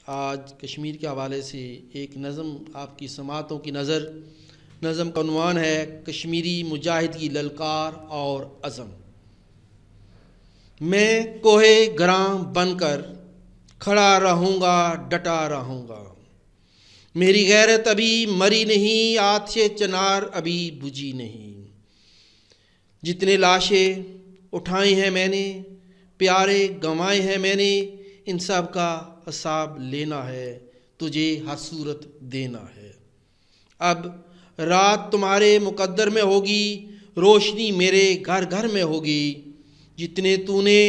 آج کشمیر کے حوالے سے ایک نظم آپ کی سماعتوں کی نظر۔ نظم کا عنوان ہے کشمیری مجاہد کی للکار اور عزم۔ میں کوہ گراں بن کر کھڑا رہوں گا، ڈٹا رہوں گا، میری غیرت ابھی مری نہیں، آتش چنار ابھی بجھی نہیں۔ جتنے لاشیں اٹھائے ہیں میں نے، پیارے گنوائے ہیں میں نے، ان سب کا حساب لینا ہے، تجھے ہر صورت دینا ہے۔ اب رات تمہارے مقدر میں ہوگی، روشنی میرے گھر گھر میں ہوگی۔ جتنے تو نے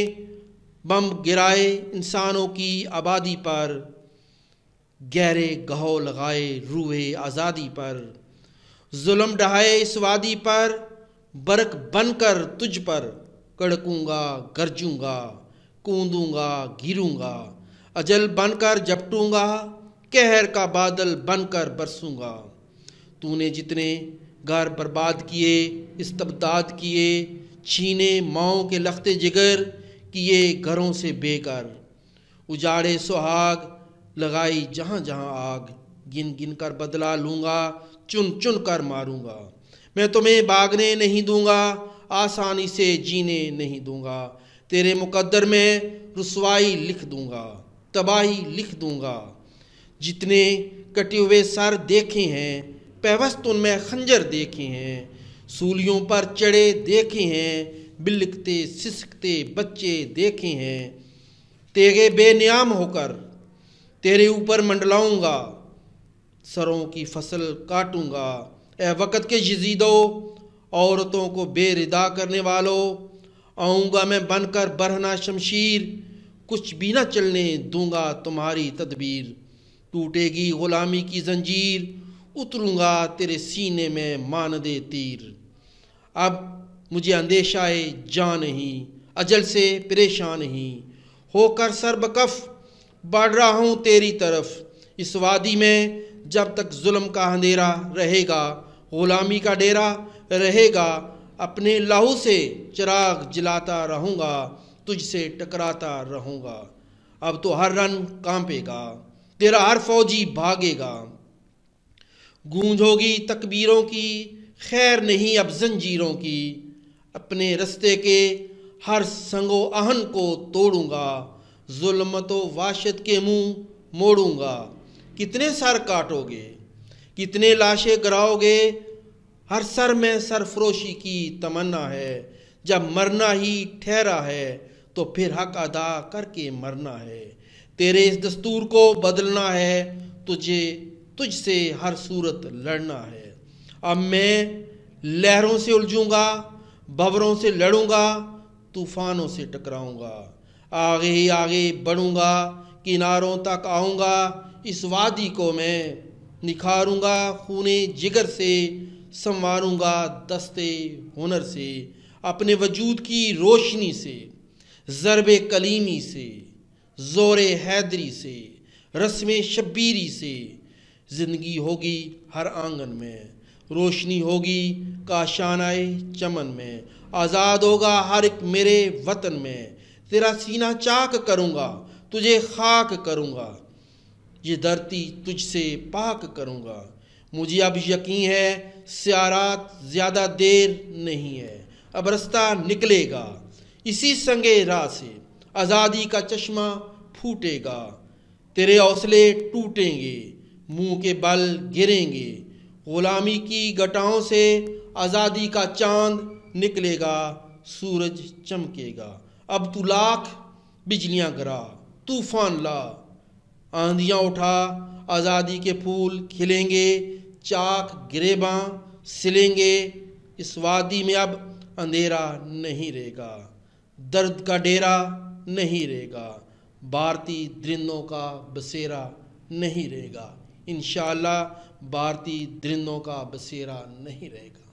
بم گرائے انسانوں کی آبادی پر، گہرے گہو لگائے روئے آزادی پر، ظلم ڈھائے اس وادی پر، برق بن کر تجھ پر کڑکوں گا، گرجوں گا، کوندوں گا، گروں گا، اجل بن کر جھپٹوں گا، قہر کا بادل بن کر برسوں گا۔ تو نے جتنے گھر برباد کیے، استبداد کیے، چھینے ماؤں کے لخت جگر، کیے گھروں سے بے گھر، اجاڑے سہاگ، لگائی جہاں جہاں آگ، گن گن کر بدلہ لوں گا، چن چن کر ماروں گا۔ میں تمہیں بھاگنے نہیں دوں گا، آسانی سے جینے نہیں دوں گا، تیرے مقدر میں رسوائی لکھ دوں گا، تباہی لکھ دوں گا۔ جتنے کٹے ہوئے سر دیکھے ہیں، پیوست ان میں خنجر دیکھے ہیں، سولیوں پر چڑھے دیکھے ہیں، بلکتے سسکتے بچے دیکھے ہیں۔ تیغے بے نیام ہو کر تیرے اوپر منڈلاؤں گا، سروں کی فصل کاٹوں گا۔ اے وقت کے یزیدو، عورتوں کو بے ردا کرنے والو، آؤں گا میں بن کر برہنہ شمشیر، کچھ بھی نہ چلنے دوں گا تمہاری تدبیر۔ ٹوٹے گی غلامی کی زنجیر، اتروں گا تیرے سینے میں مانند تیر۔ اب مجھے اندیشہ جاں نہیں، اجل سے پریشان نہیں، ہو کر سر بکف بڑھ رہا ہوں تیری طرف۔ اس وادی میں جب تک ظلم کا اندھیرا رہے گا، غلامی کا ڈیرا رہے گا، اپنے لہو سے چراغ جلاتا رہوں گا، تجھ سے ٹکراتا رہوں گا۔ اب تو ہر رن کانپے گا، تیرا ہر فوجی بھاگے گا، گونج ہوگی تکبیروں کی، خیر نہیں اب زنجیروں کی۔ اپنے رستے کے ہر سنگ و آہن کو توڑوں گا، ظلمت و وحشت کے منہ موڑوں گا۔ کتنے سر کاٹو گے، کتنے لاشیں گراؤ گے، ہر سر میں سرفروشی کی تمنا ہے۔ جب مرنا ہی ٹھہرا ہے تو پھر حق ادا کر کے مرنا ہے۔ تیرے اس دستور کو بدلنا ہے، تجھ سے ہر صورت لڑنا ہے۔ اب میں لہروں سے الجھوں گا، بھنوروں سے لڑوں گا، طوفانوں سے ٹکراؤں گا، آگے ہی آگے بڑھوں گا، کناروں تک آؤں گا۔ اس وادی کو میں نکھاروں گا، خونے جگر سے سنواروں گا، دستے ہنر سے، اپنے وجود کی روشنی سے، ضرب کلیمی سے، زور حیدری سے، رسم شبیری سے۔ زندگی ہوگی ہر آنگن میں، روشنی ہوگی کاشانہ چمن میں، آزاد ہوگا ہر ایک میرے وطن میں۔ تیرا سینہ چاک کروں گا، تجھے خاک کروں گا، یہ دھرتی تجھ سے پاک کروں گا۔ مجھے اب یقین ہے سیارات زیادہ دیر نہیں ہے، اب رستہ نکلے گا، اسی سنگے راہ سے آزادی کا چشمہ پھوٹے گا۔ تیرے حوصلے ٹوٹیں گے، منہ کے بل گریں گے، غلامی کی گٹاؤں سے آزادی کا چاند نکلے گا، سورج چمکے گا۔ اب تو لاکھ بجلیاں گرا، طوفان لا، آندھیاں اٹھا، آزادی کے پھول کھلیں گے، چاک گریباں سلیں گے۔ اس وادی میں اب اندھیرا نہیں رہے گا، درد کا ڈیرا نہیں رہے گا، بھارتی درندوں کا بسیرا نہیں رہے گا۔ انشاءاللہ بھارتی درندوں کا بسیرا نہیں رہے گا۔